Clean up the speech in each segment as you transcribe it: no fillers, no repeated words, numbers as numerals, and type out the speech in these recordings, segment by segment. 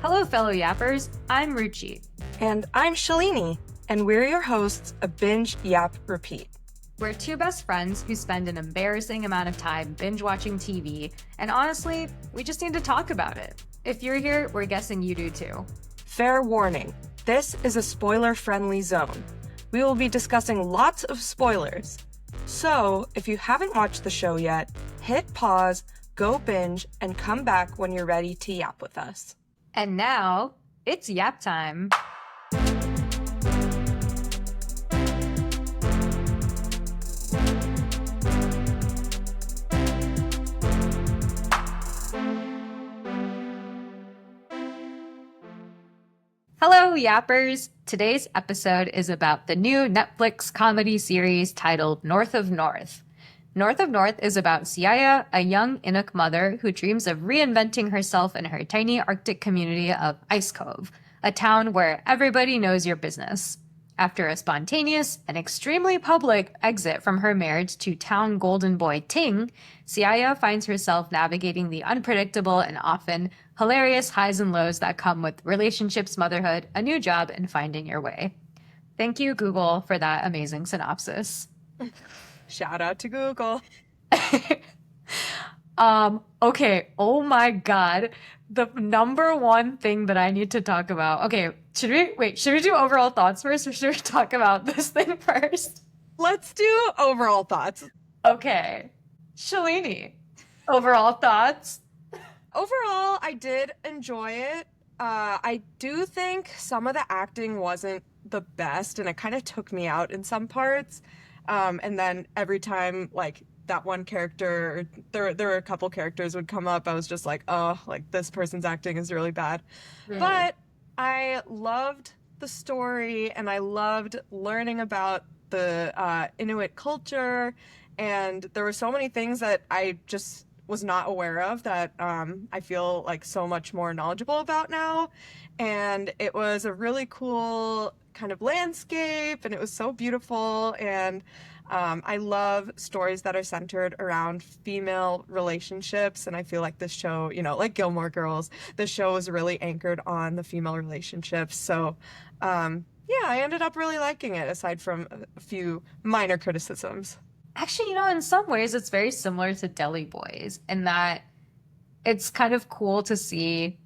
Hello, fellow yappers. I'm Ruchi. And I'm Shalini, and we're your hosts of Binge Yap Repeat. We're two best friends who spend an embarrassing amount of time binge watching TV, and honestly, we just need to talk about it. If you're here, we're guessing you do too. Fair warning, this is a spoiler-friendly zone. We will be discussing lots of spoilers. So, if you haven't watched the show yet, hit pause, go binge, and come back when you're ready to yap with us. And now, it's yap time. Hello, yappers! Today's episode is about the new Netflix comedy series titled North of North. North of North is about Siaja, a young Inuk mother who dreams of reinventing herself in her tiny Arctic community of Ice Cove, a town where everybody knows your business. After a spontaneous and extremely public exit from her marriage to town golden boy Ting, Siaja finds herself navigating the unpredictable and often hilarious highs and lows that come with relationships, motherhood, a new job, and finding your way. Thank you, Google, for that amazing synopsis. Shout out to Google. Okay, oh my god. The number one thing that I need to talk about. Okay, should we do overall thoughts first, or should we talk about this thing first? Let's do overall thoughts. Okay. Shalini, overall thoughts? Overall, I did enjoy it. I do think some of the acting wasn't the best, and it kind of took me out in some parts. And then every time, like, that one character, there were a couple characters would come up, I was just like, oh, like, this person's acting is really bad. Mm. But I loved the story, and I loved learning about the Inuit culture, and there were so many things that I just was not aware of that I feel like so much more knowledgeable about now. And it was a really cool kind of landscape, and it was so beautiful. And I love stories that are centered around female relationships, and I feel like this show, you know, like Gilmore Girls, this show is really anchored on the female relationships. So yeah, I ended up really liking it, aside from a few minor criticisms. Actually, you know, in some ways it's very similar to Deli Boys in that it's kind of cool to see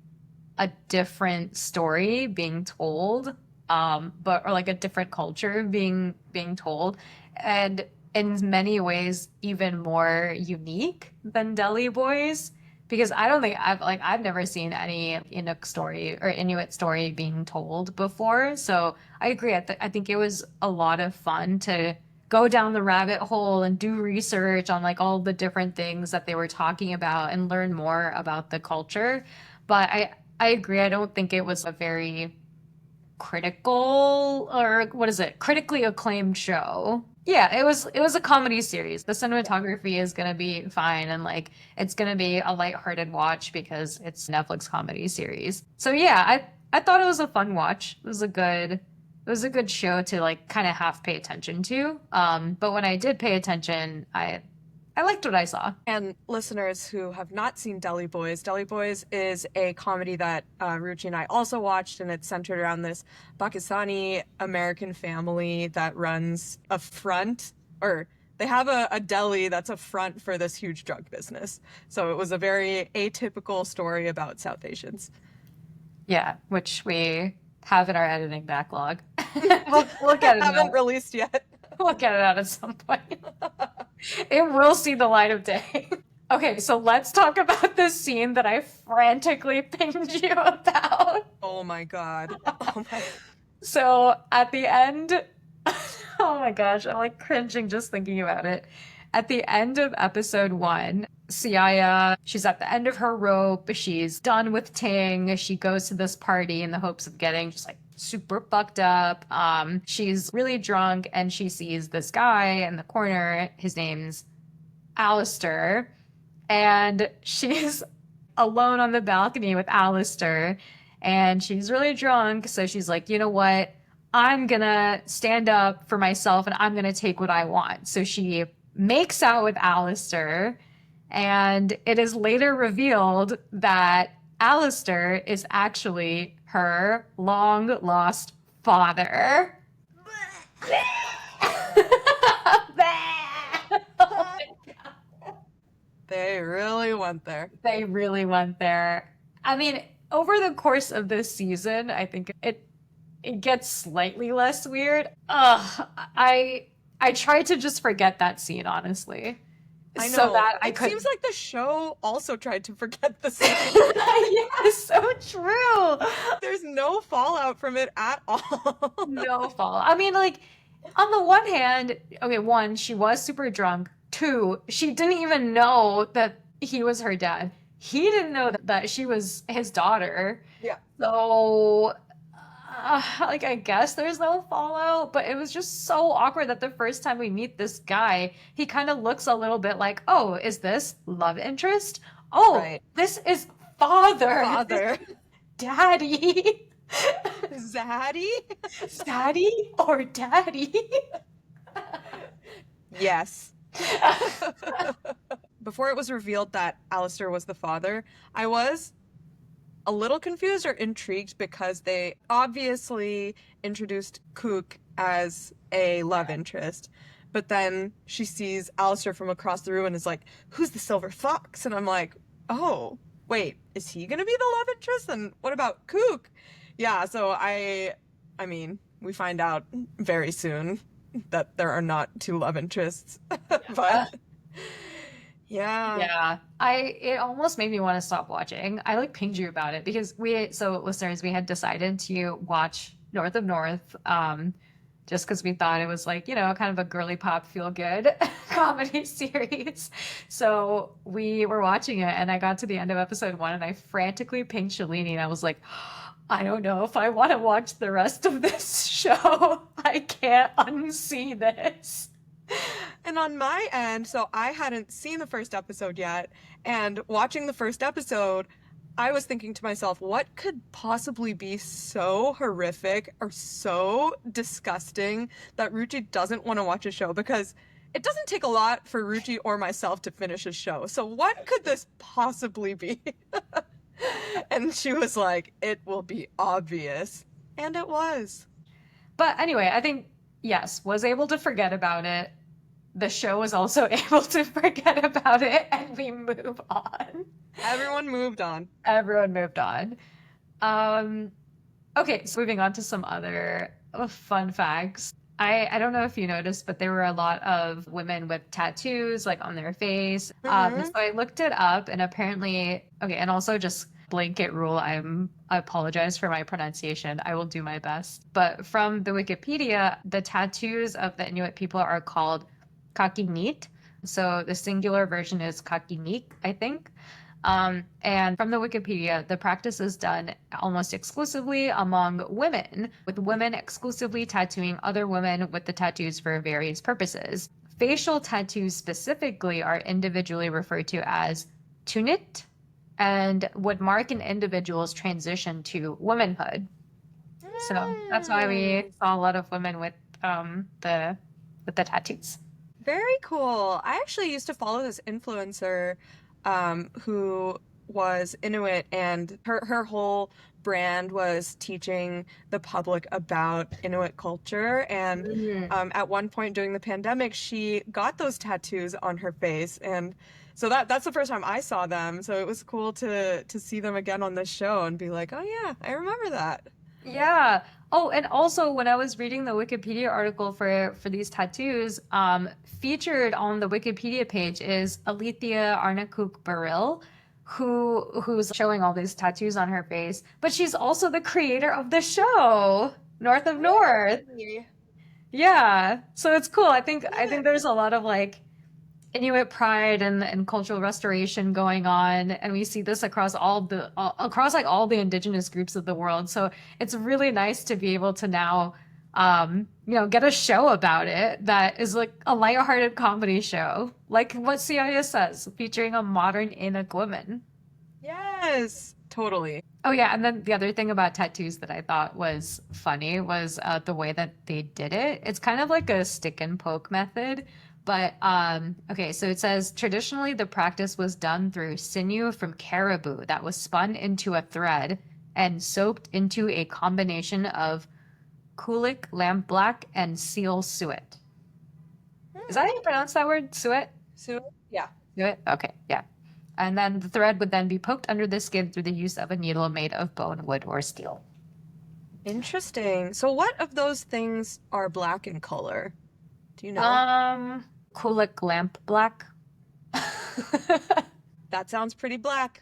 a different story being told, or like a different culture being told, and in many ways even more unique than Deli Boys, because I don't think I've never seen any Inuk story or Inuit story being told before. So I agree. I think it was a lot of fun to go down the rabbit hole and do research on like all the different things that they were talking about and learn more about the culture. But I agree. I don't think it was a very critical, or what is it, critically acclaimed show. Yeah, it was a comedy series. The cinematography is going to be fine, and like it's going to be a lighthearted watch because it's a Netflix comedy series. So yeah, I thought it was a fun watch. It was a good show to like kind of half pay attention to. But when I did pay attention, I liked what I saw. And listeners who have not seen Deli Boys is a comedy that Ruchi and I also watched, and it's centered around this Pakistani American family that runs a front, or they have a deli that's a front for this huge drug business. So it was a very atypical story about South Asians. Yeah, which we have in our editing backlog. we'll get it haven't out. Released yet. We'll get it out at some point. It will see the light of day. Okay, so let's talk about this scene that I frantically pinged you about. Oh my god. Oh my. So at the end, oh my gosh, I'm like cringing just thinking about it. At the end of episode 1, Siaja, she's at the end of her rope. She's done with Ting. She goes to this party in the hopes of getting just like super fucked up. She's really drunk, and she sees this guy in the corner. His name's Alistair, and she's alone on the balcony with Alistair, and she's really drunk. So she's like, you know what? I'm gonna stand up for myself, and I'm gonna take what I want. So she makes out with Alistair, and it is later revealed that Alistair is actually her long lost father. They really went there. They really went there. I mean, over the course of this season, I think it gets slightly less weird. I tried to just forget that scene, honestly, I so know. that I It could. seems like the show also tried to forget the scene. Yeah, so true. There's no fallout from it at all. No fault. I mean, like, on the one hand, okay, one, she was super drunk. Two, she didn't even know that he was her dad. He didn't know that she was his daughter. Yeah. So, like, I guess there's no fallout, but it was just so awkward that the first time we meet this guy, he kind of looks a little bit like, oh, is this love interest? Oh, Right. this is father. Father. Daddy. Zaddy? Daddy or daddy? Yes. Before it was revealed that Alistair was the father, I was a little confused or intrigued because they obviously introduced Cook as a love interest. But then she sees Alistair from across the room and is like, who's the silver fox? And I'm like, oh, wait, is he gonna be the love interest? And what about Cook? Yeah, so I mean, we find out very soon that there are not two love interests. But yeah. Yeah, it almost made me want to stop watching. I like pinged you about it because so listeners, we had decided to watch North of North, just because we thought it was like, kind of a girly pop feel good comedy series. So we were watching it and I got to the end of episode 1 and I frantically pinged Shalini and I was like, I don't know if I want to watch the rest of this show. I can't unsee this. And on my end, so I hadn't seen the first episode yet, and watching the first episode, I was thinking to myself, what could possibly be so horrific or so disgusting that Ruchi doesn't want to watch a show? Because it doesn't take a lot for Ruchi or myself to finish a show. So what could this possibly be? And she was like, it will be obvious. And it was. But anyway, I think, yes, was able to forget about it. The show was also able to forget about it, and we move on. Everyone moved on. Everyone moved on. Okay, so moving on to some other fun facts. I don't know if you noticed, but there were a lot of women with tattoos like on their face. Mm-hmm. So I looked it up, and apparently, okay, and also just blanket rule, I apologize for my pronunciation. I will do my best. But from the Wikipedia, the tattoos of the Inuit people are called kakinit. So the singular version is kakinik, I think. And from the Wikipedia, the practice is done almost exclusively among women, with women exclusively tattooing other women with the tattoos for various purposes. Facial tattoos specifically are individually referred to as tunit and would mark an individual's transition to womanhood. So that's why we saw a lot of women with the tattoos. Very cool. I actually used to follow this influencer who was Inuit, and her whole brand was teaching the public about Inuit culture. And at one point during the pandemic, she got those tattoos on her face, and so that's the first time I saw them. So it was cool to see them again on this show and be like, oh yeah, I remember that. Yeah. Oh, and also when I was reading the Wikipedia article for these tattoos, featured on the Wikipedia page is Alethea Arnacook Baril, who's showing all these tattoos on her face, but she's also the creator of the show, North of North. Really? Yeah. So it's cool. I think there's a lot of like Inuit pride and cultural restoration going on, and we see this across across like all the indigenous groups of the world. So it's really nice to be able to now, get a show about it that is like a lighthearted comedy show, like what Siaja says, featuring a modern Inuk woman. Yes, totally. Oh yeah, and then the other thing about tattoos that I thought was funny was the way that they did it. It's kind of like a stick and poke method But okay, so it says traditionally the practice was done through sinew from caribou that was spun into a thread and soaked into a combination of kulik, lamb black, and seal suet. Is that how you pronounce that word? Suet? So, yeah. Suet? Okay, yeah. And then the thread would then be poked under the skin through the use of a needle made of bone, wood, or steel. Interesting. So what of those things are black in color? Do you know? Kulik lamp black. That sounds pretty black.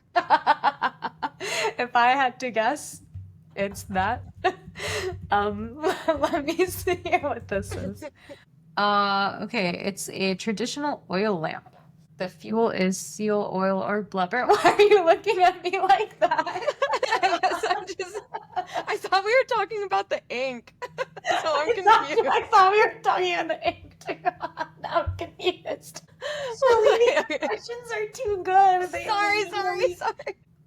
If I had to guess, it's that. Let me see what this is. Okay, it's a traditional oil lamp. The fuel is seal oil or blubber. Why are you looking at me like that? I guess I thought we were talking about the ink. So I'm confused. I thought we were talking about the ink too. Now I'm confused. Shalini, questions are too good. Sorry.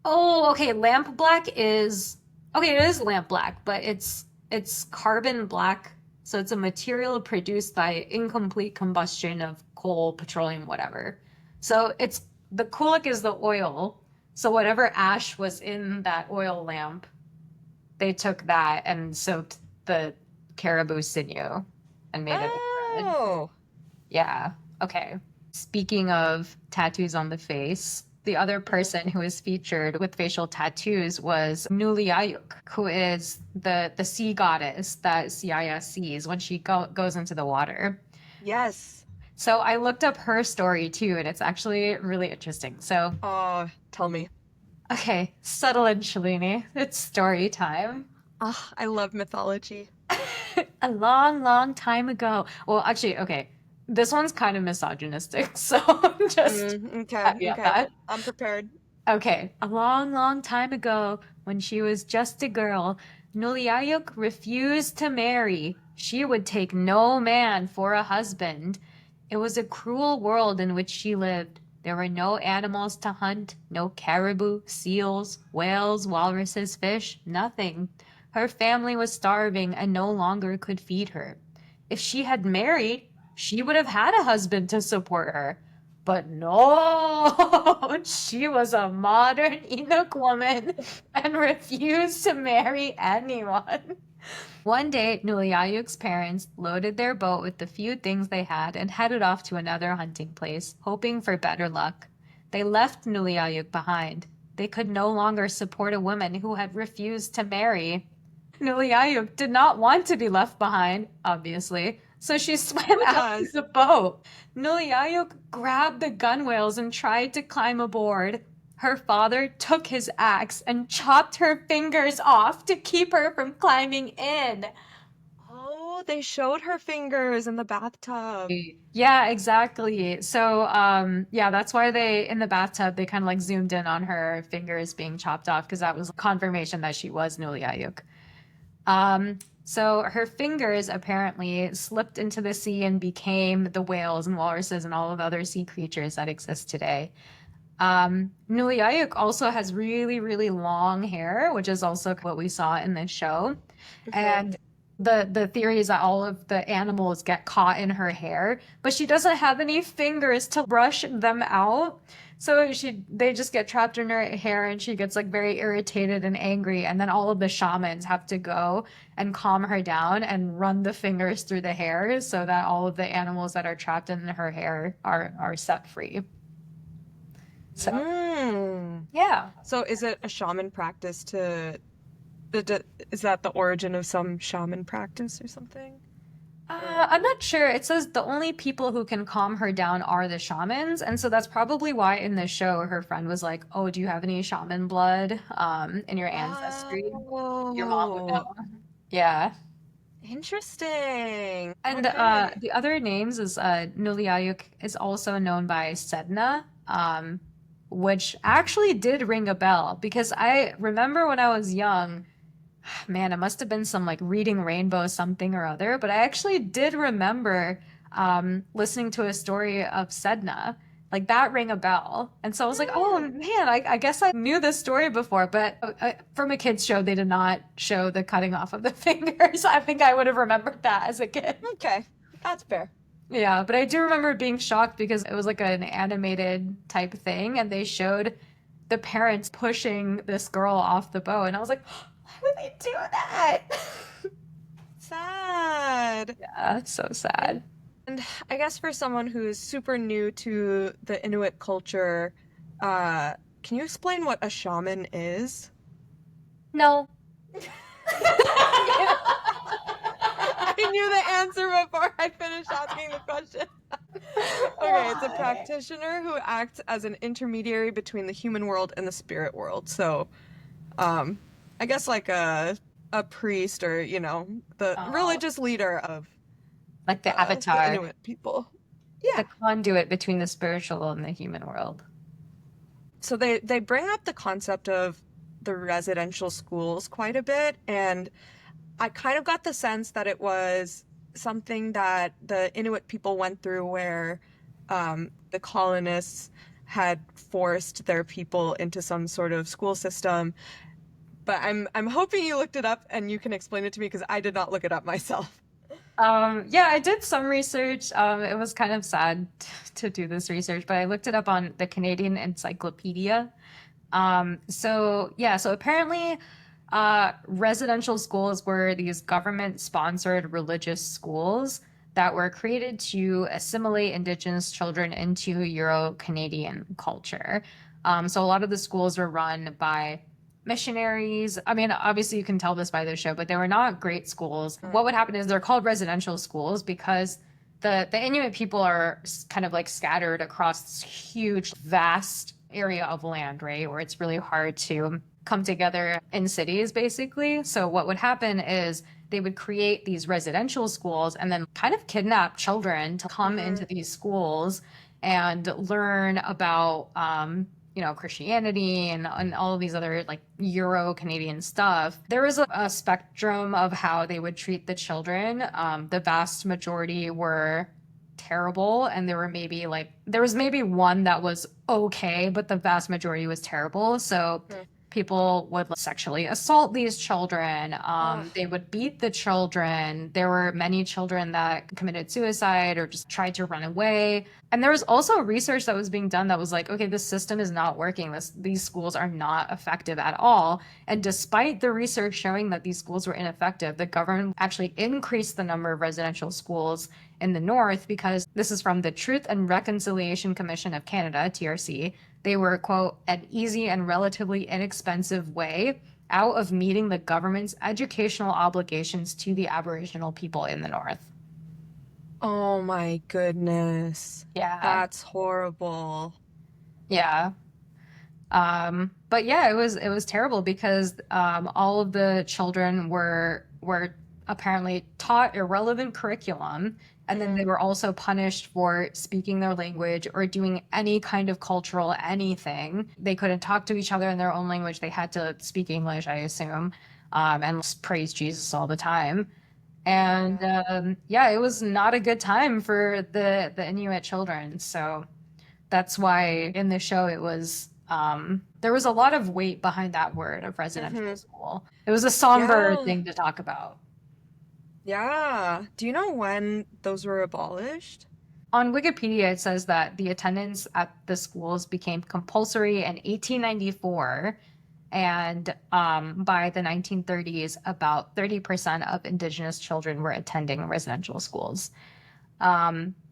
Oh, okay. Lamp black is okay. It is lamp black, but it's carbon black. So it's a material produced by incomplete combustion of coal, petroleum, whatever. So it's the kulik is the oil. So whatever ash was in that oil lamp, they took that and soaked the caribou sinew and made it a thread. Oh. Yeah. Okay. Speaking of tattoos on the face, the other person who was featured with facial tattoos was Nuliayuk, who is the sea goddess that Siaja sees when she goes into the water. Yes. So I looked up her story too, and it's actually really interesting. So, Tell me. okay, settle in, Shalini. It's story time. I love mythology. A long, long time ago. Well, actually, okay, this one's kind of misogynistic, so just Okay. that. I'm prepared. Okay, a long, long time ago, when she was just a girl, Nuliayuk refused to marry. She would take no man for a husband. It was a cruel world in which she lived. There were no animals to hunt, no caribou, seals, whales, walruses, fish, nothing. Her family was starving and no longer could feed her. If she had married, she would have had a husband to support her. But no, she was a modern Inuk woman and refused to marry anyone. One day, Nuliayuk's parents loaded their boat with the few things they had and headed off to another hunting place, hoping for better luck. They left Nuliayuk behind. They could no longer support a woman who had refused to marry. Nuliayuk did not want to be left behind, obviously, so she swam out to the boat. Nuliayuk grabbed the gunwales and tried to climb aboard. Her father took his axe and chopped her fingers off to keep her from climbing in. Oh, they showed her fingers in the bathtub. Yeah, exactly. So, yeah, that's why in the bathtub, they kind of like zoomed in on her fingers being chopped off because that was confirmation that she was Nuliayuk. So her fingers apparently slipped into the sea and became the whales and walruses and all of the other sea creatures that exist today. Nuliayuk also has really, really long hair, which is also what we saw in the show. And the theory is that all of the animals get caught in her hair, but she doesn't have any fingers to brush them out. So they just get trapped in her hair and she gets like very irritated and angry. And then all of the shamans have to go and calm her down and run the fingers through the hair so that all of the animals that are trapped in her hair are set free. So, yeah. So is it a shaman practice is that the origin of some shaman practice or something? I'm not sure. It says the only people who can calm her down are the shamans. And so that's probably why in the show her friend was like, oh, do you have any shaman blood in your ancestry? Your mom would know. Yeah. Interesting. And Okay. the other names is Nuliayuk is also known by Sedna, which actually did ring a bell because I remember when I was young, man, it must have been some like reading Rainbow something or other, but I actually did remember listening to a story of Sedna. Like that rang a bell. And so I was like, oh man, I guess I knew this story before, but from a kid's show, they did not show the cutting off of the fingers. I think I would have remembered that as a kid. Okay. That's fair. Yeah, but I do remember being shocked because it was like an animated type thing, and they showed the parents pushing this girl off the boat, and I was like, why would they do that? Sad. Yeah, so sad. And I guess for someone who is super new to the Inuit culture, uh, can you explain what a shaman is? No. I knew the answer before I finished asking the question. Okay, it's a Why? practitioner who acts as an intermediary between the human world and the spirit world. So, um, I guess like a priest or, the Oh, religious leader of like the the avatar, Inuit people. the Yeah. conduit between the spiritual and the human world. So they bring up the concept of the residential schools quite a bit, and I kind of got the sense that it was something that the Inuit people went through where the colonists had forced their people into some sort of school system. But I'm hoping you looked it up and you can explain it to me because I did not look it up myself. Yeah, I did some research. It was kind of sad to do this research, but I looked it up on the Canadian Encyclopedia. So apparently, residential schools were these government-sponsored religious schools that were created to assimilate Indigenous children into Euro-Canadian culture. So a lot of the schools were run by missionaries. I mean, obviously you can tell this by the show, but they were not great schools. What would happen is they're called residential schools because the Inuit people are kind of like scattered across this huge, vast area of land, right? Where it's really hard to come together in cities, basically. So what would happen is they would create these residential schools and then kind of kidnap children to come into Mm-hmm. these schools and learn about Christianity and all of these other like Euro Canadian stuff. There was a spectrum of how they would treat the children. The vast majority were terrible, and there was maybe one that was okay, but the vast majority was terrible. So people would sexually assault these children. Ugh. They would beat the children. There were many children that committed suicide or just tried to run away. And there was also research that was being done that was like, okay, this system is not working. These schools are not effective at all. And despite the research showing that these schools were ineffective, the government actually increased the number of residential schools in the north because this is from the Truth and Reconciliation Commission of Canada, TRC. They were, quote, an easy and relatively inexpensive way out of meeting the government's educational obligations to the Aboriginal people in the north. Oh my goodness. Yeah. That's horrible. Yeah. But yeah, it was terrible because all of the children were apparently taught irrelevant curriculum, and then they Mm. were also punished for speaking their language or doing any kind of cultural anything. They couldn't talk to each other in their own language. They had to speak English, I assume, and praise Jesus all the time. And Yeah. yeah, it was not a good time for the Inuit children. So that's why in the show it was there was a lot of weight behind that word of residential Hmm. school. It was a somber Yeah. thing to talk about. Yeah. Do you know when those were abolished? On Wikipedia, it says that the attendance at the schools became compulsory in 1894, and by the 1930s, about 30% of Indigenous children were attending residential schools.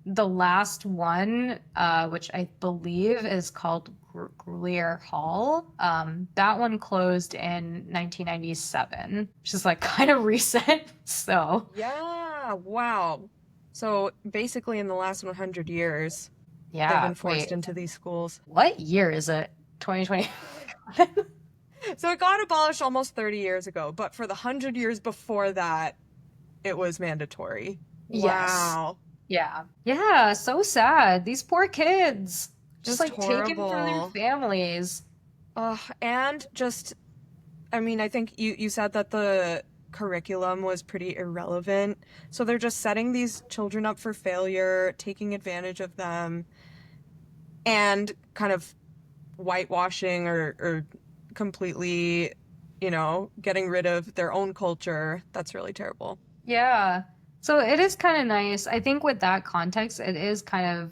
The last one, which I believe is called Gruyere Hall, that one closed in 1997, which is like kind of recent. So, Yeah. Wow. So basically, in the last 100 years, they've yeah, been forced wait, into these schools. what year is it? 2020? So it got abolished almost 30 years ago, but for the 100 years before that, it was mandatory. Yes. Wow. Yeah. Yeah, so sad. These poor kids, just Just like taken from their horrible. families. And just, I mean, I think you said that the curriculum was pretty irrelevant. So they're just setting these children up for failure, taking advantage of them, and kind of whitewashing or completely, getting rid of their own culture. That's really terrible. Yeah. So it is kind of nice. I think with that context, it is kind of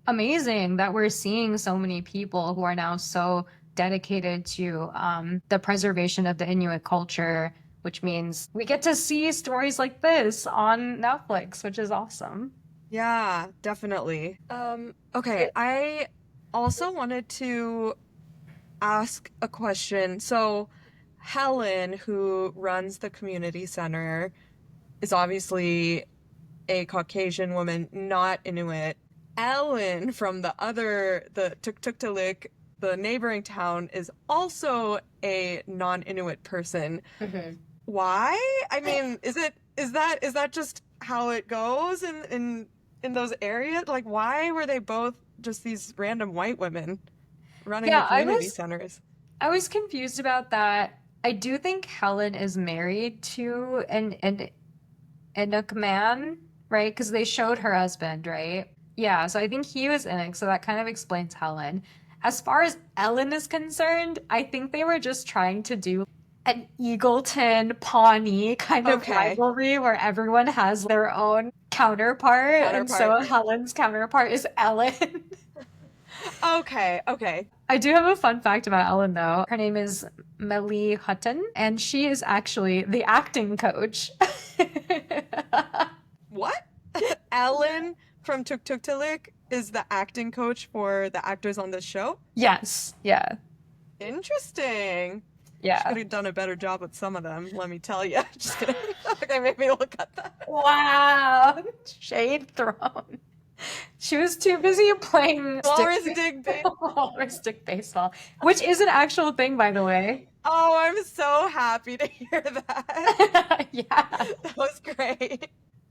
amazing that we're seeing so many people who are now so dedicated to the preservation of the Inuit culture, which means we get to see stories like this on Netflix, which is awesome. Yeah, definitely. Okay, I also wanted to ask a question. So, Helen, who runs the community center, is obviously a Caucasian woman, not Inuit. Ellen from the Tuktuktuk, the neighboring town, is also a non-Inuit person. Mhm. Why? I mean, is that just how it goes in those areas? Like, why were they both just these random white women running the Yeah, community centers? I was confused about that. I do think Helen is married to an Inuk man, right? Because they showed her husband, right? Yeah, so I think he was Inuk, so that kind of explains Helen. As far as Ellen is concerned, I think they were just trying to do an Eagleton Pawnee kind of Okay, rivalry where everyone has their own counterpart, and counterpart. so Helen's counterpart is Ellen. Okay, okay. I do have a fun fact about Ellen, though. Her name is Melly Hutton, and she is actually the acting coach. What? Ellen from Tuktuktuk is the acting coach for the actors on this show? Yes, yeah, Interesting. She could yeah. have done a better job with some of them, let me tell you. Just kidding. Okay, maybe we'll cut that. Wow, shade thrown. She was too busy playing stick Walrus dig bait. or stick baseball, which is an actual thing, by the way. Oh, I'm so happy to hear that. Yeah. That was great.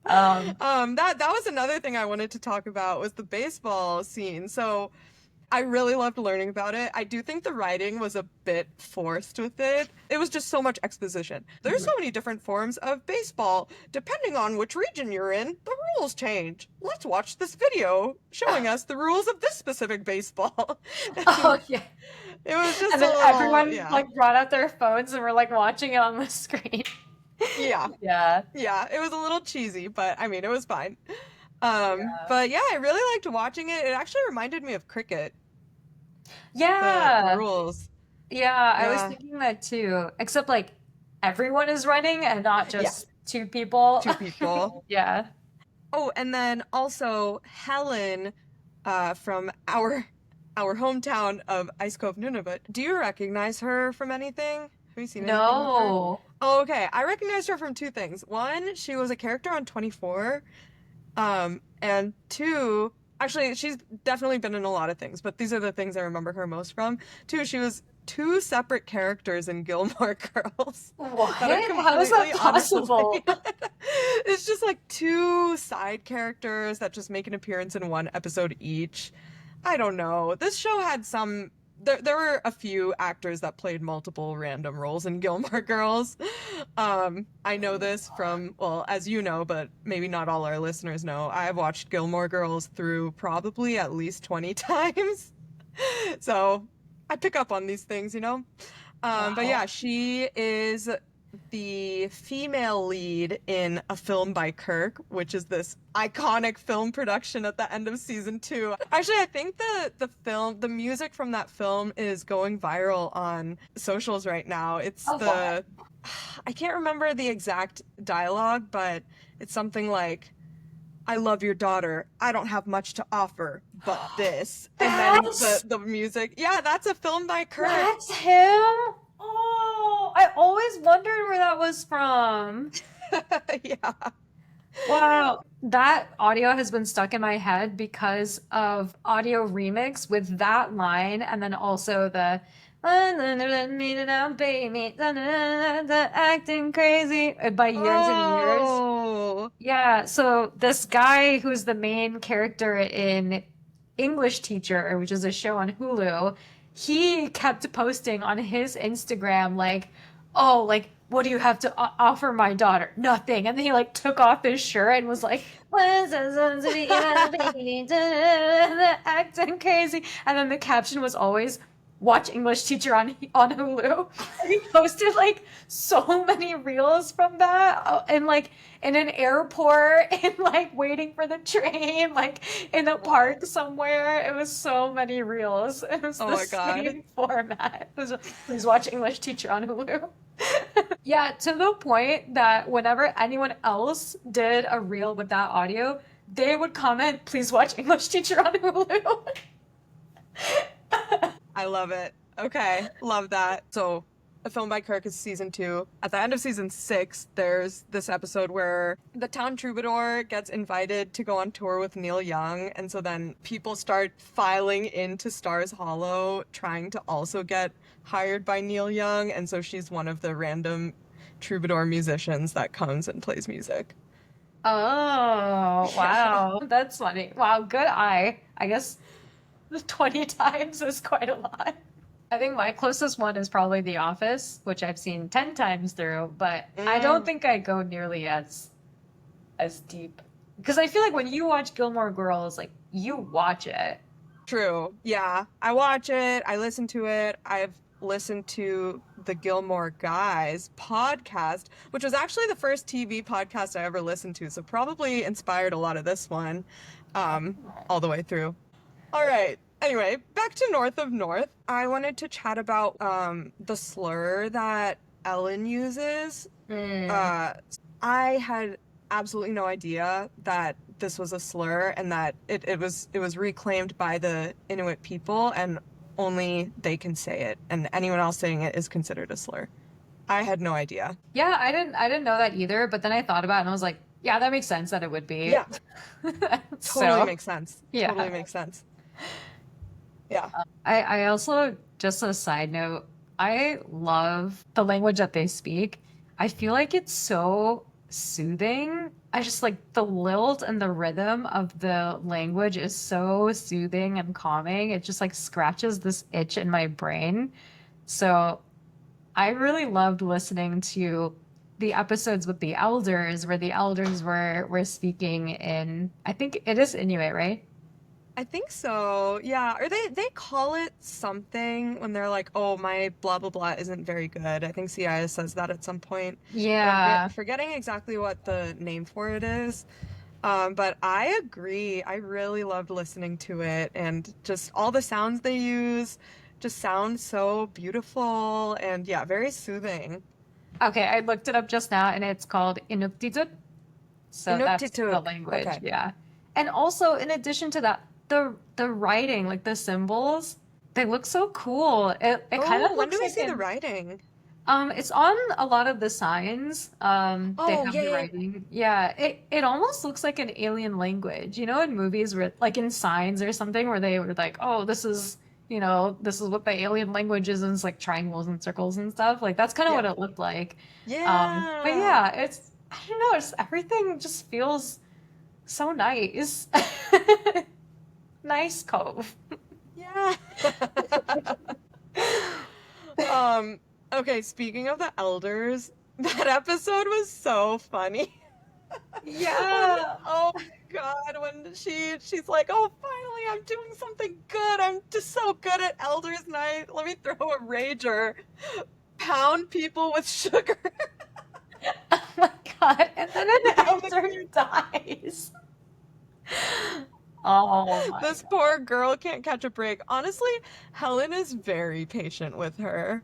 Um, That was another thing I wanted to talk about was the baseball scene. So I really loved learning about it. I do think the writing was a bit forced with it. It was just so much exposition. There's so many different forms of baseball. Depending on which region you're in, the rules change. Let's watch this video showing us the rules of this specific baseball. oh And yeah. it was just And a then little, everyone yeah. like brought out their phones and were like watching it on the screen. Yeah. Yeah. Yeah, it was a little cheesy, but I mean, it was fine. Yeah. But yeah, I really liked watching it. It actually reminded me of cricket, the Yeah. rules. Yeah, I was Yeah. thinking that too. Except like everyone is running and not Yeah, just two people. two people. Yeah. Oh, and then also Helen, from our hometown of Ice Cove, Nunavut. Do you recognize her from anything? Have you seen anything with her? No. Oh, okay. I recognized her from two things. One, she was a character on 24. And two, actually, she's definitely been in a lot of things, but these are the things I remember her most from. Two, she was two separate characters in Gilmore Girls What? that are How is completely that possible? unrelated. It's just like two side characters that just make an appearance in one episode each. I don't know. This show had some. There were a few actors that played multiple random roles in Gilmore Girls. I know this from, well, as you know, but maybe not all our listeners know. I've watched Gilmore Girls through probably at least 20 times. So I pick up on these things, you know? But Wow. yeah, she is the female lead in A Film by Kirk, which is this iconic film production at the end of season 2. Actually, I think the music from that film is going viral on socials right now. It's Oh, what? I can't remember the exact dialogue, but it's something like, I love your daughter. I don't have much to offer, but this. And then That's the music. Yeah, that's A Film by Kirk. that's him? Oh, I always wondered where that was from. Yeah. Wow, that audio has been stuck in my head because of audio remix with that line and then also the me down, baby, acting crazy by Years and Years. Oh. Yeah, so this guy who's the main character in English Teacher, which is a show on Hulu, he kept posting on his Instagram like, "Oh, like what do you have to offer my daughter? Nothing." And then he like took off his shirt and was like, acting crazy. And then the caption was always, watch English teacher on Hulu. And he posted like so many reels from that, and like in an airport and like waiting for the train, like in a Wow. park somewhere. It was so many reels. It was Oh the my God. same format. It was, please watch English teacher on Hulu. Yeah, to the point that whenever anyone else did a reel with that audio, they would comment, please watch English teacher on Hulu. I love it. Okay, love that. So, A Film by Kirk is season 2. At the end of season 6, there's this episode where the town troubadour gets invited to go on tour with Neil Young, and so then people start filing into Stars Hollow trying to also get hired by Neil Young, and so she's one of the random troubadour musicians that comes and plays music. Oh, Yeah. wow. That's funny. Wow, good eye. I guess 20 times is quite a lot. I think my closest one is probably The Office, which I've seen 10 times through, but I don't Mm, think I go nearly as deep. Because I feel like when you watch Gilmore Girls, like you watch it. true. Yeah. I watch it. I listen to it. I've listened to the Gilmore Guys podcast, which was actually the first TV podcast I ever listened to. So probably inspired a lot of this one, all the way through. All right. Anyway, back to North of North. I wanted to chat about the slur that Ellen uses. Mm. Uh, I had absolutely no idea that this was a slur and that it was reclaimed by the Inuit people and only they can say it and anyone else saying it is considered a slur. I had no idea. Yeah, I didn't know that either, but then I thought about it and I was like, yeah, that makes sense that it would be. Yeah, totally So, makes sense. Totally yeah. makes sense. Yeah. I also, just a side note, I love the language that they speak. I feel like it's so soothing. I just like the lilt and the rhythm of the language is so soothing and calming. It just like scratches this itch in my brain. So I really loved listening to the episodes with the elders where the elders were speaking in, I think it is Inuit, right? I think so. Yeah. Or they call it something when they're like, "Oh, my blah blah blah isn't very good." I think Siaja says that at some point, but I'm Yeah. forgetting exactly what the name for it is. But I agree. I really loved listening to it, and just all the sounds they use just sound so beautiful and yeah, very soothing. Okay, I looked it up just now and it's called Inuktitut. So that's the Inuktitut. language, Okay. yeah. And also in addition to that, the writing, like the symbols, they look so cool. It kind of Oh, when do looks we like see the an writing? it's on a lot of the signs. They Oh, have yeah, the yeah, writing. Yeah, it almost looks like an alien language. You know, in movies where like in Signs or something where they were like, "Oh, this is, this is what the alien language is," and it's like triangles and circles and stuff. Like that's kind of what yeah. it looked like. But Yeah. yeah, it's I don't know, it's everything just feels so nice. Nice Cove. Yeah. Um, okay, speaking of the elders, that episode was so funny. When, Yeah. oh my God, when she's like, "Oh, finally I'm doing something good. I'm just so good at elders night. Let me throw a rager. Pound people with sugar." Oh my God. And then an Leave the elder clear. dies. Oh my This God. poor girl can't catch a break. Honestly, Helen is very patient with her.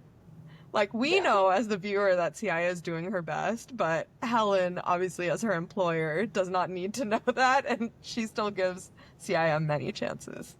Like, we Yeah. know as the viewer that Cia is doing her best, but Helen, obviously, as her employer, does not need to know that, and she still gives Cia many chances.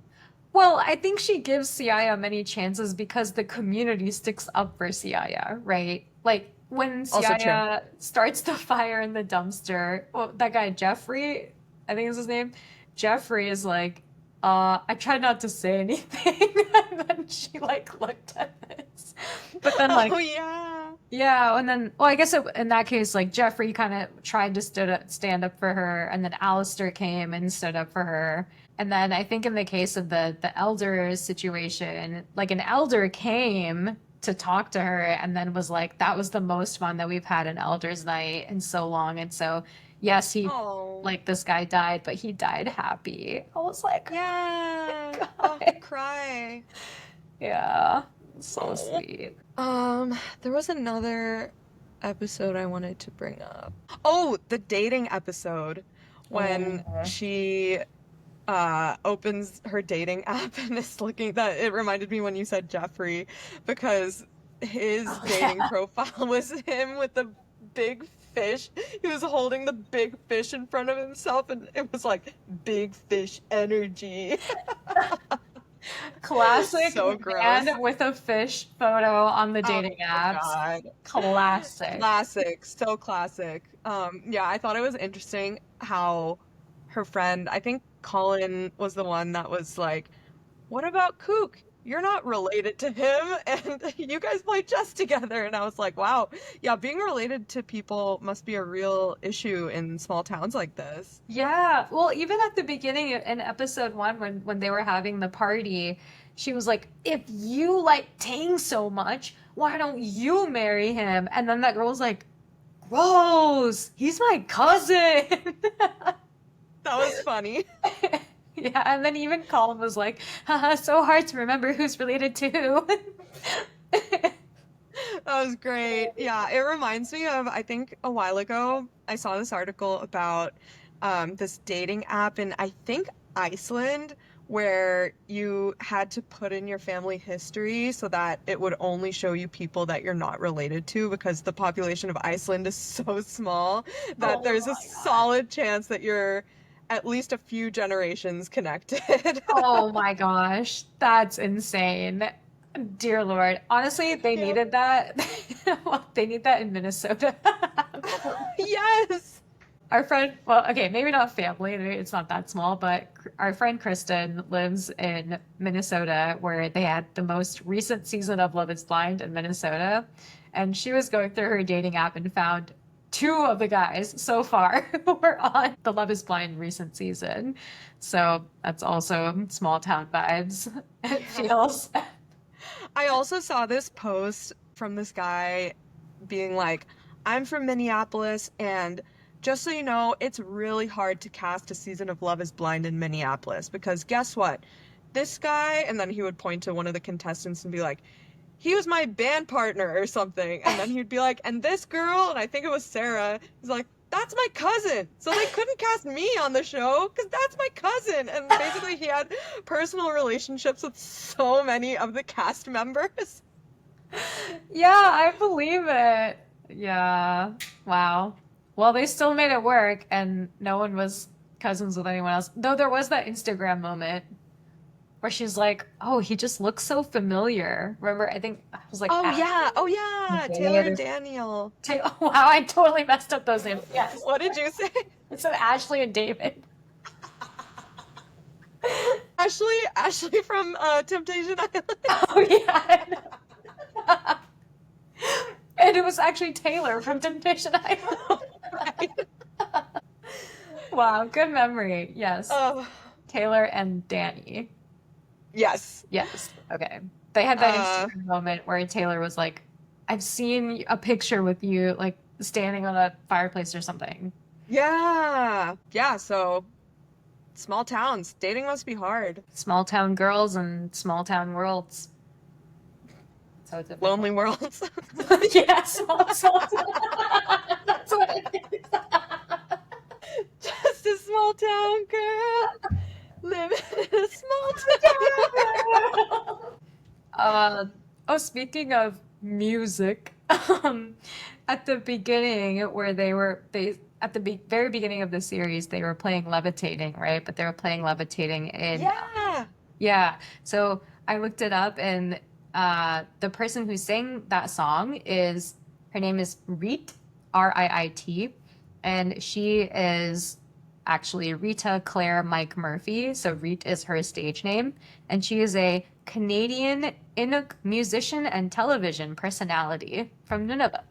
Well, I think she gives Siaya many chances because the community sticks up for Siaya, right? Like when Also true. Siaya starts the fire in the dumpster, well, that guy Jeffrey, I think is his name. Jeffrey is like, I tried not to say anything. And then she like looked at this. But then Oh, like yeah. yeah, and then, well, I guess in that case, like Jeffrey kind of tried to stand up for her, and then Alistair came and stood up for her. And then I think in the case of the elder situation, like an elder came to talk to her and then was like, that was the most fun that we've had an elders night in so long. And so, yes, Oh, like this guy died, but he died happy. I was like, yeah. oh Oh, my God. cry. Yeah. So Oh. sweet. There was another episode I wanted to bring up. Oh, the dating episode when Oh. she opens her dating app and is looking that it reminded me when you said Jeffrey because his Oh dating yeah. profile was him with the big fish. He was holding the big fish in front of himself and it was like big fish energy. Classic So gross. man with a fish photo on the Oh dating my apps. God. Classic. Classic, so classic. Yeah, I thought it was interesting how her friend, I think Colin was the one that was like, "What about Kook? You're not related to him, and you guys play chess together." And I was like, "Wow, yeah, being related to people must be a real issue in small towns like this." Yeah. Well, even at the beginning in episode one, when they were having the party, she was like, "If you like Tang so much, why don't you marry him?" And then that girl was like, "Gross. He's my cousin." That was funny. Yeah, and then even Colin was like, haha, so hard to remember who's related to who. That was great. Yeah, it reminds me of, I think a while ago, I saw this article about this dating app in, I think, Iceland, where you had to put in your family history so that it would only show you people that you're not related to because the population of Iceland is so small that Oh there's a my God. solid chance that you're at least a few generations connected. Oh my gosh, that's insane. Dear Lord. Honestly, they Yep. needed that. Well, they need that in Minnesota. Yes. Our friend, well, okay, maybe not family, maybe it's not that small, but our friend Kristen lives in Minnesota where they had the most recent season of Love is Blind in Minnesota. And she was going through her dating app and found two of the guys so far who were on the Love is Blind recent season. So that's also small town vibes. It Yeah. feels. I also saw this post from this guy being like, I'm from Minneapolis, and just so you know, it's really hard to cast a season of Love is Blind in Minneapolis because guess what? This guy, and then he would point to one of the contestants and be like, he was my band partner or something. And then he'd be like, and this girl, and I think it was Sarah, he's like, that's my cousin. So they couldn't cast me on the show because that's my cousin. And basically, he had personal relationships with so many of the cast members. Yeah, I believe it. Yeah. Wow. Well, they still made it work, and no one was cousins with anyone else. Though there was that Instagram moment where she's like, "Oh, he just looks so familiar." Remember? I think I was like, Oh, yeah. Oh, Ashley, yeah. Taylor and Jade, Daniel. Oh, wow, I totally messed up those names. Yes, What did you say? it's Ashley and David. Ashley from Temptation Island. Oh yeah, and it was actually Taylor from Temptation Island. Right. Wow, good memory. Yes, Oh, Taylor and Danny. yes. Yes. Okay. They had that Uh, Instagram moment where Taylor was like, I've seen a picture with you, like standing on a fireplace or something. yeah. Yeah, so small towns. Dating must be hard. Small town girls and small town worlds. So Lonely difficult. worlds. Yeah, small town. That's what it is. Just a small town girl living in a small town. Uh, oh, speaking of music, at the beginning where they at the very beginning of the series they were playing Levitating, right? But they were playing Levitating in Yeah. yeah. So I looked it up, and the person who sang that song is her name is Reet, Riit, and she is actually Rita Claire Mike Murphy. So Reet is her stage name, and she is a Canadian Inuk musician and television personality from Nunavut.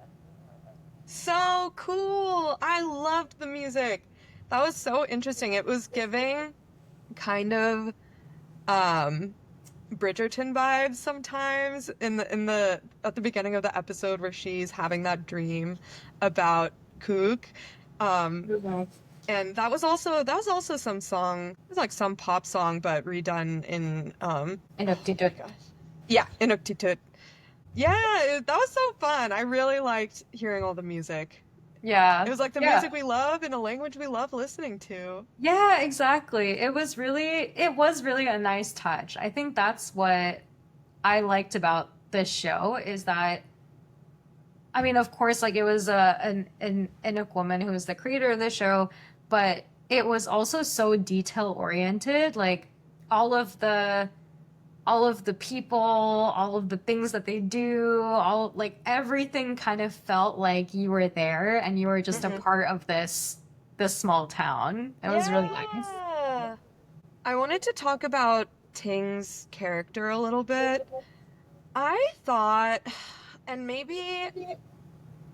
So cool. I loved the music. That was so interesting. It was giving kind of um Bridgerton vibes sometimes in the at the beginning of the episode where she's having that dream about Kook. Um and that was also some song. It was like some pop song but redone in Inuk oh my Diduk. gosh. Yeah, Inuk. Yeah, that was so fun. I really liked hearing all the music. It Yeah. was like the Yeah. music we love in a language we love listening to. Yeah, exactly. It was really a nice touch. I think that's what I liked about this show is that I mean, of course, like it was an Inuk woman who was the creator of the show, but it was also so detail oriented. Like all of the all of the people, all of the things that they do, all like everything kind of felt like you were there and you were just a Hmm. part of this small town. It was really nice. Yeah. I wanted to talk about Ting's character a little bit. I thought, and maybe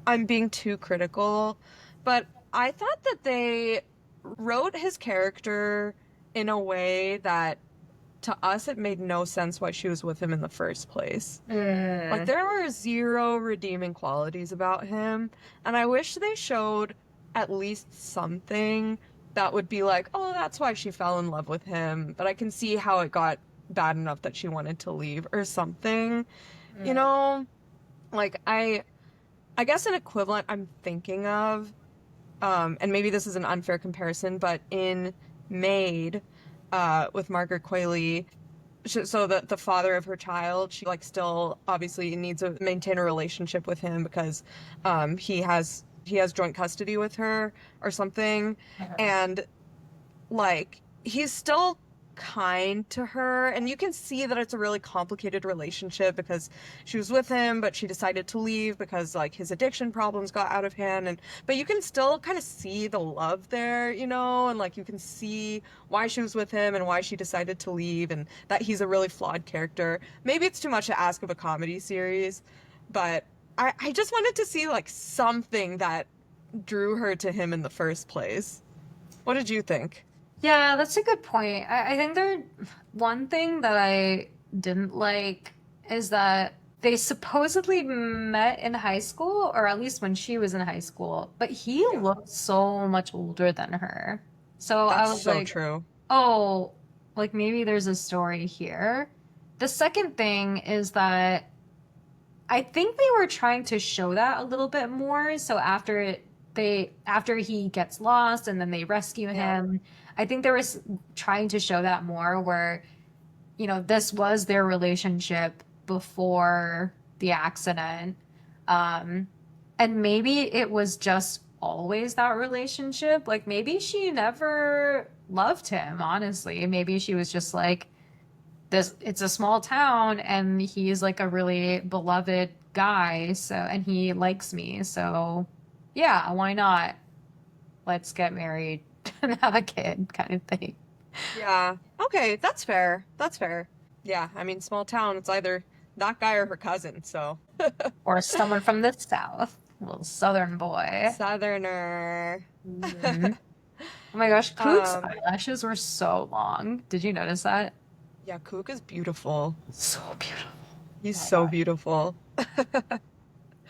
I'm being too critical, but I thought that they wrote his character in a way that to us it made no sense why she was with him in the first place. Like Mm. there were zero redeeming qualities about him, and I wish they showed at least something that would be like, oh, that's why she fell in love with him, but I can see how it got bad enough that she wanted to leave or something. You Mm. know, like I guess an equivalent I'm thinking of, and maybe this is an unfair comparison, but in Maid, with Margaret Qualley, so the father of her child, she like still obviously needs to maintain a relationship with him because he has joint custody with her or something, and like he's still kind to her, and you can see that it's a really complicated relationship because she was with him but she decided to leave because like his addiction problems got out of hand, and but you can still kind of see the love there, and like you can see why she was with him and why she decided to leave, and that he's a really flawed character. Maybe it's too much to ask of a comedy series, but I just wanted to see like something that drew her to him in the first place. What did you think? Yeah, that's a good point. I think one thing that I didn't like is that they supposedly met in high school, or at least when she was in high school, but he Yeah. looked so much older than her. So I That's was so like, true. oh, like maybe there's a story here. The second thing is that I think they were trying to show that a little bit more. So after he gets lost and then they rescue Yeah. him, I think they were trying to show that more where, this was their relationship before the accident. Um, and maybe it was just always that relationship. Like maybe she never loved him, honestly. Maybe she was just like, it's a small town and he's like a really beloved guy, so and he likes me, so yeah, why not, let's get married and have a kid kind of thing. Yeah. Okay, that's fair. That's fair. Yeah, I mean, small town, it's either that guy or her cousin, so. Or someone from the south, little southern boy. Southerner. Mhm. Oh my gosh, Cook's Um, eyelashes were so long, did you notice that? yeah, Kook is beautiful. So beautiful. He's Oh my so gosh. beautiful.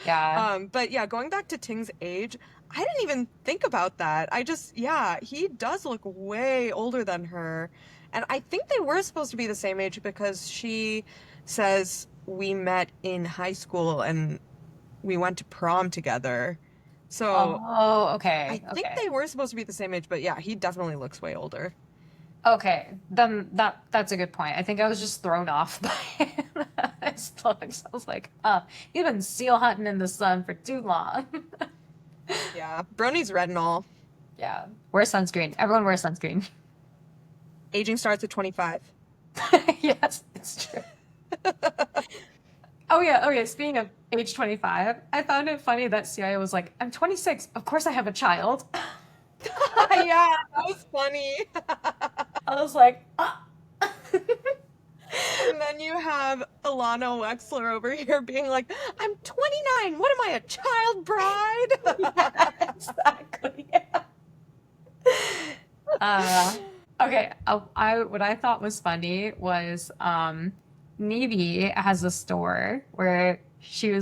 Yeah. But yeah, going back to Ting's age, I didn't even think about that. Yeah, he does look way older than her. And I think they were supposed to be the same age because she says we met in high school and we went to prom together. So Oh, I okay, think okay. they were supposed to be the same age, but yeah, he definitely looks way older. Okay, then that's a good point. I think I was just thrown off by his looks. I was like, you've been seal hunting in the sun for too long. Yeah, Brony's retinol. Yeah, wear sunscreen. Everyone wears sunscreen. Aging starts at 25. Yes, it's true. Oh yeah, okay. Speaking of age 25, I found it funny that Siaja was like, I'm 26. Of course I have a child. Yeah, that was funny. I was like, And then you have Alana Wexler over here being like, I'm 29. What am I, a child yeah, bride? exactly. Uh, okay. What I thought was funny was Nevi has a store where she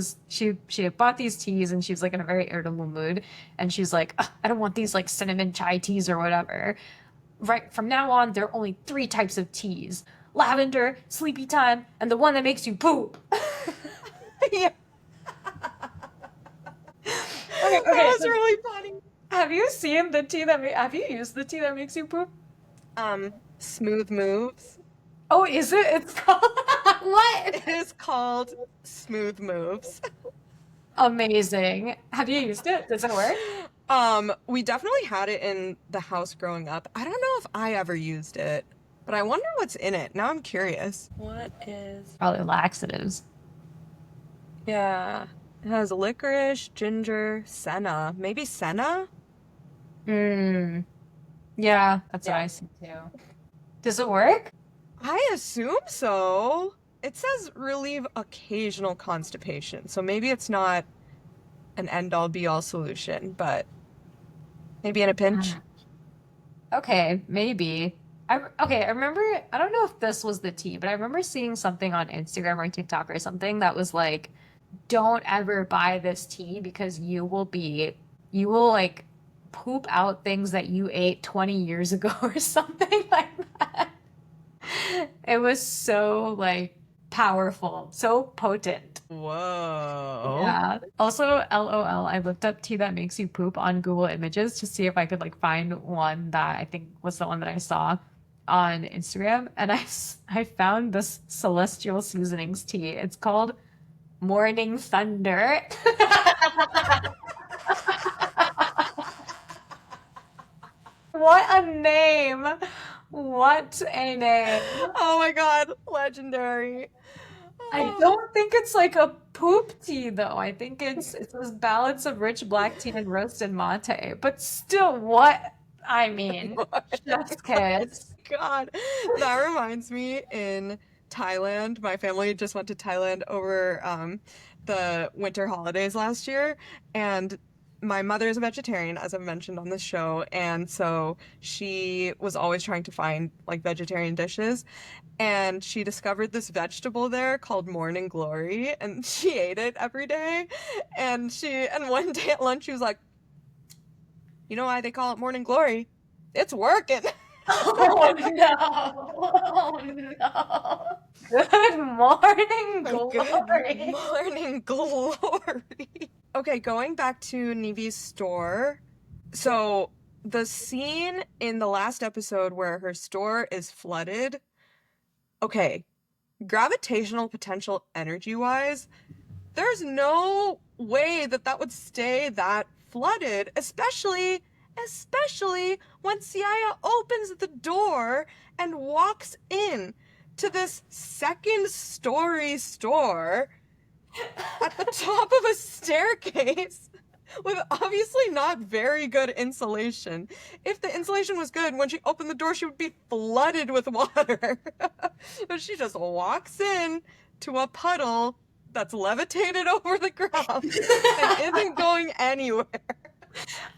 had bought these teas and she was like in a very irritable mood and she's like, "Ugh, I don't want these like cinnamon chai teas or whatever. Right from now on, there are only three types of teas. lavender, sleepy time, and the one that makes you poop. Yeah, Okay, that okay. was So really funny. have you seen the tea that have you used the tea that makes you poop? Smooth moves. Oh, is it? It's called what? It is called Smooth Moves. Amazing. Have you used it? Does it work? We definitely had it in the house growing up. I don't know if I ever used it, but I wonder what's in it. Now I'm curious. What is... Probably laxatives. Yeah. It has licorice, ginger, senna. Maybe senna? Mm. Yeah, that's what I see too. Does it work? I assume so. It says relieve occasional constipation, so maybe it's not an end-all be-all solution, but maybe in a pinch. Okay, maybe. I remember, I don't know if this was the tea, but I remember seeing something on Instagram or TikTok or something that was like, don't ever buy this tea because you will like poop out things that you ate 20 years ago or something like that. It was so like powerful, so potent. Whoa. Yeah. Also, LOL, I looked up tea that makes you poop on Google Images to see if I could like find one that I think was the one that I saw on Instagram, and I found this celestial seasonings tea. It's called Morning Thunder. What a name! What a name! Oh my God, legendary. I Oh, don't think it's like a poop tea though. I think it's this balance of rich black tea and roasted mate. But still, what I mean, chef's kiss. God, that reminds me in Thailand. My family just went to Thailand over the winter holidays last year, and my mother is a vegetarian, as I've mentioned on the show, and so she was always trying to find like vegetarian dishes, and she discovered this vegetable there called morning glory, and she ate it every day, and one day at lunch she was like, you know why they call it morning glory? It's working. Oh no! Oh no! Good morning, Good glory. morning, glory. Okay, going back to Nevi's store. So, the scene in the last episode where her store is flooded. Okay, gravitational potential energy wise, there's no way that that would stay that flooded, especially when Siaja opens the door and walks in to this second story store at the top of a staircase with obviously not very good insulation. If the insulation was good, when she opened the door, she would be flooded with water. But she just walks in to a puddle that's levitated over the ground and isn't going anywhere.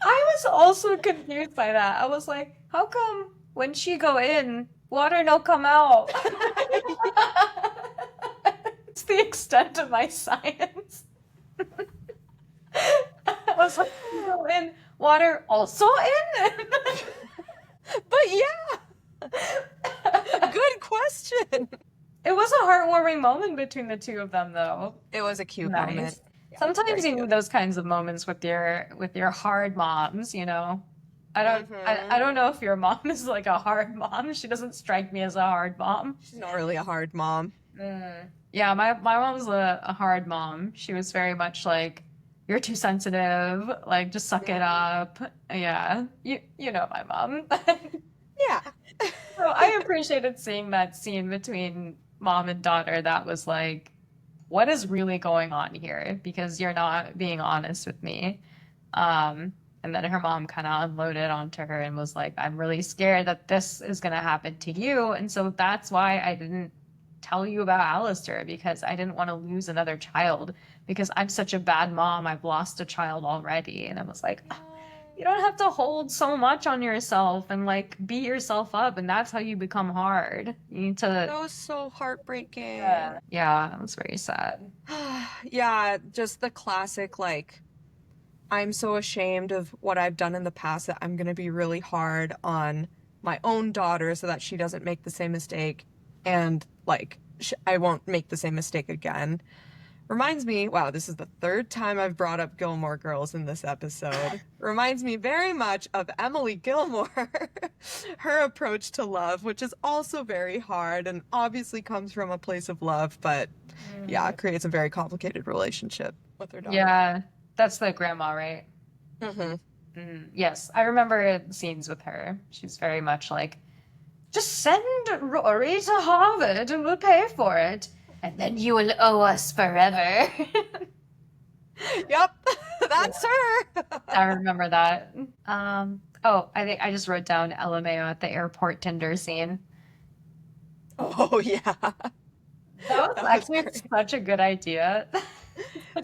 I was also confused by that. I was like, how come when she go in, water no come out? It's the extent of my science. I was like, oh, and water also in? But yeah, good question. It was a heartwarming moment between the two of them, though. It was a cute Nice. moment. Sometimes very you need those kinds of moments with your hard moms, you know. I don't know if your mom is like a hard mom. She doesn't strike me as a hard mom. She's not really a hard mom. Yeah, my mom was a hard mom. She was very much like, you're too sensitive, like just suck it up. Yeah. You know my mom. Yeah. So I appreciated seeing that scene between mom and daughter that was like, what is really going on here? Because you're not being honest with me. And then her mom kind of unloaded onto her and was like, I'm really scared that this is going to happen to you. And so that's why I didn't tell you about Alistair, because I didn't want to lose another child because I'm such a bad mom. I've lost a child already. And I was like, you don't have to hold so much on yourself and like beat yourself up. And that's how you become hard. You need to. That was so heartbreaking. Yeah, it was very sad. Yeah, just the classic, like, I'm so ashamed of what I've done in the past that I'm gonna be really hard on my own daughter so that she doesn't make the same mistake and like I won't make the same mistake again. Reminds me, wow, this is the third time I've brought up Gilmore Girls in this episode. Reminds me very much of Emily Gilmore, her approach to love, which is also very hard and obviously comes from a place of love, but yeah, it creates a very complicated relationship with her daughter. Yeah, that's the grandma, right? Hmm. Yes, I remember scenes with her. She's very much like, just send Rory to Harvard and we'll pay for it. And then you will owe us forever. Yep, that's her. I remember that. Oh, I think I just wrote down LMAO at the airport Tinder scene. Oh, yeah, That was that was actually great. such a good idea.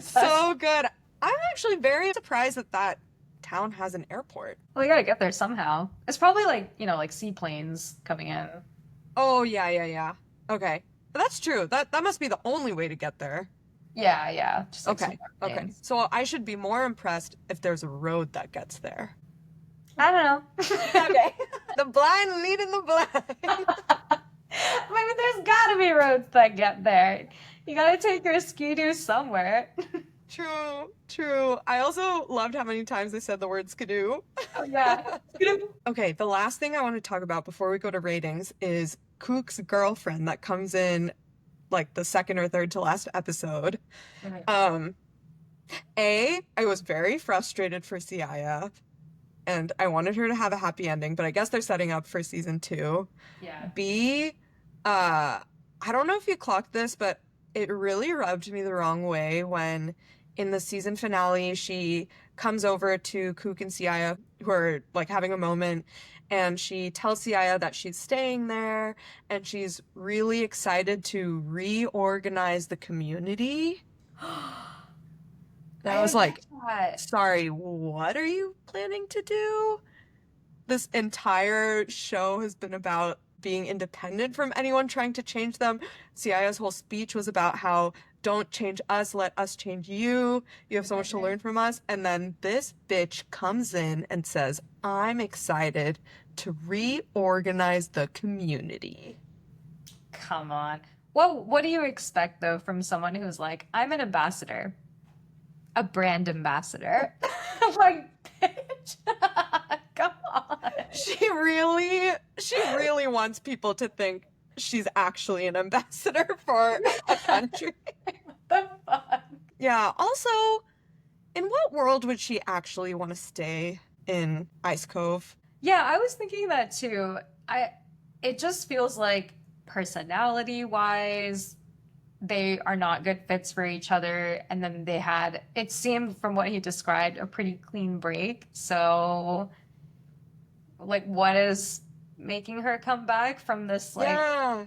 So good. I'm actually very surprised that that town has an airport. We gotta get there somehow. It's probably like, like seaplanes coming in. Oh, yeah, yeah, yeah. Okay. But that's true. That must be the only way to get there. Yeah, yeah. Just like some Okay. Okay. planes. So I should be more impressed if there's a road that gets there. I don't know. Okay. The blind leading the blind. Maybe there's gotta be roads that get there. You gotta take your ski-doo somewhere. True, true. I also loved how many times they said the word skidoo. Oh yeah. Okay, the last thing I want to talk about before we go to ratings is Kook's girlfriend that comes in like the second or third to last episode. Mhm. Um, I was very frustrated for Siaja, and I wanted her to have a happy ending, but I guess they're setting up for season 2. Yeah. B, I don't know if you clocked this, but it really rubbed me the wrong way when in the season finale she comes over to Kook and Siaja, who are like having a moment, and she tells Siaja that she's staying there and she's really excited to reorganize the community. And I I was didn't like, catch that. sorry, what are you planning to do? This entire show has been about being independent from anyone trying to change them. Siaya's whole speech was about how don't change us, let us change you. You have so much to learn from us. And then this bitch comes in and says, I'm excited to reorganize the community. Come on. What do you expect though from someone who's like, I'm an ambassador, a brand ambassador? I'm like, bitch, come on. She really wants people to think she's actually an ambassador for a country. The fuck? Yeah, also, in what world would she actually want to stay in Ice Cove? Yeah, I was thinking that too. It just feels like personality wise, they are not good fits for each other. And then it seemed from what he described, a pretty clean break. So, like, what is making her come back from this, Yeah.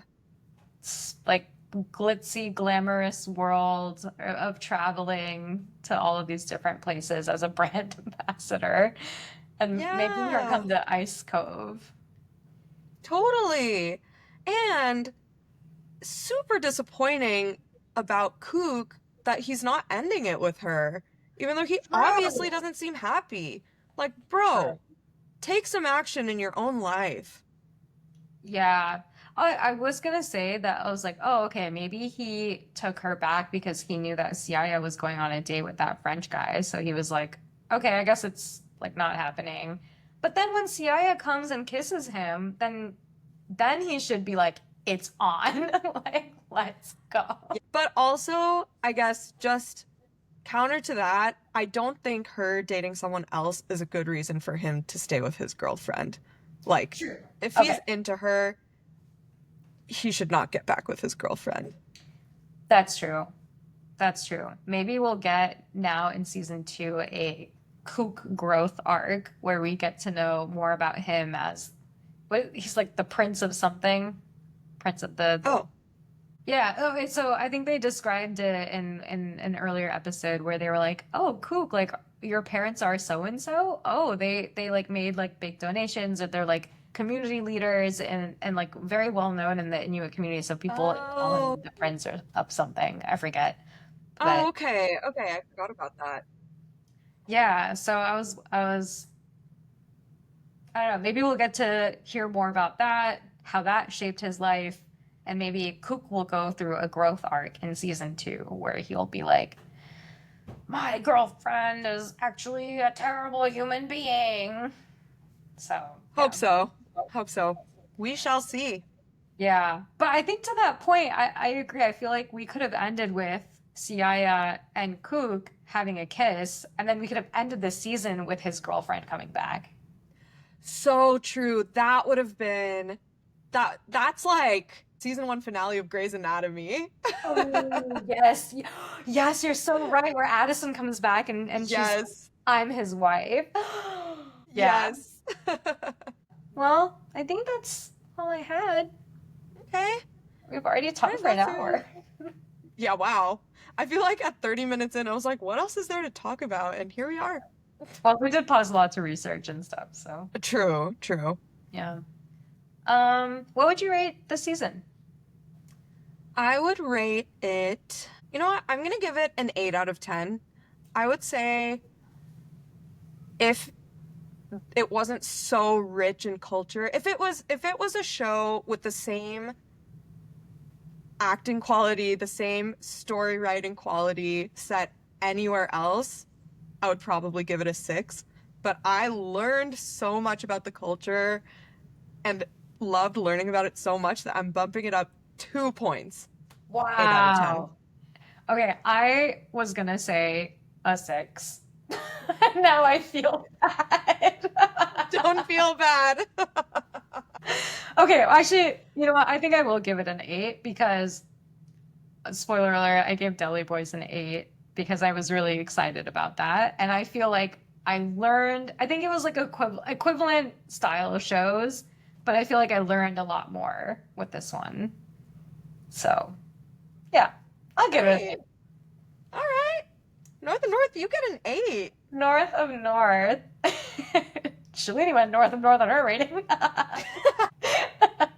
like glitzy, glamorous world of traveling to all of these different places as a brand ambassador and making her Yeah. come to Ice Cove? Totally. And super disappointing about Kook that he's not ending it with her, even though he obviously True. doesn't seem happy. Like, True. bro, take some action in your own life. Yeah. I was gonna say that I was like, oh, okay, maybe he took her back because he knew that Siaya was going on a date with that French guy. So he was like, okay, I guess it's like not happening. But then when Siaya comes and kisses him, then he should be like, it's on. Like, let's go. But also, I guess just counter to that, I don't think her dating someone else is a good reason for him to stay with his girlfriend. Like, True. if he's Okay, into her, he should not get back with his girlfriend. that's true. That's true. Maybe we'll get now in season 2 a kook growth arc where we get to know more about him as what he's like the prince of something, prince of the Oh, yeah. Okay, so I think they described it in an earlier episode where they were like, "Oh, kook, like your parents are so and so. Oh, they like made like big donations, or they're like community leaders and like very well known in the Inuit community. So people call oh, him the prince or of something. I forget, oh, but okay, okay, I forgot about that. yeah. So I don't know. Maybe we'll get to hear more about that, how that shaped his life, And maybe Cook will go through a growth arc in season 2 where he'll be like, my girlfriend is actually a terrible human being. So, Hope yeah. so. Hope so. We shall see. Yeah. But I think to that point, I agree. I feel like we could have ended with Siaja and Cook having a kiss, and then we could have ended the season with his girlfriend coming back. So true. That would have been that's like season 1 finale of Grey's Anatomy. Oh, yes. Yes, you're so right. Where Addison comes back and she's like, Yes. I'm his wife. Yeah. Yes. Well, I think that's all I had. Okay. We've already talked for an That's it. hour. Yeah, wow. I feel like at 30 minutes in, I was like, what else is there to talk about? And here we are. Well, we did pause a lot to research and stuff, so True, true. yeah. What would you rate this season? I would rate it, you know what? I'm going to give it an 8 out of 10. I would say if it wasn't so rich in culture, if it was a show with the same acting quality, the same story writing quality set anywhere else, I would probably give it a 6. But I learned so much about the culture and loved learning about it so much that I'm bumping it up 2 points. 8 out of 10. Wow. Okay, I was gonna say a 6. Now I feel bad. Don't feel bad. Okay, actually, you know what? I think I will give it an 8 because, spoiler alert, I gave Deli Boys an 8 because I was really excited about that. And I feel like I learned, I think it was like equivalent style of shows, but I feel like I learned a lot more with this one. So, yeah, I'll give it Great. All right. North and North, you get an 8. North of North. Shalini went North of North on her rating.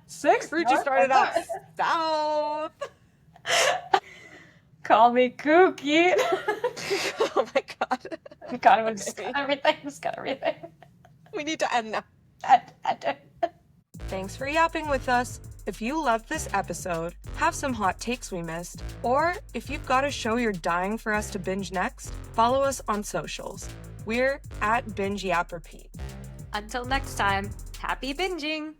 6. Ruchi North started of out North. south. Call me kooky. Oh my god. God, we just got everything. Just got everything. We need to end now. I Thanks for yapping with us. If you loved this episode, have some hot takes we missed, or if you've got a show you're dying for us to binge next, follow us on socials. We're at Binge Yap Repeat. Until next time, happy binging.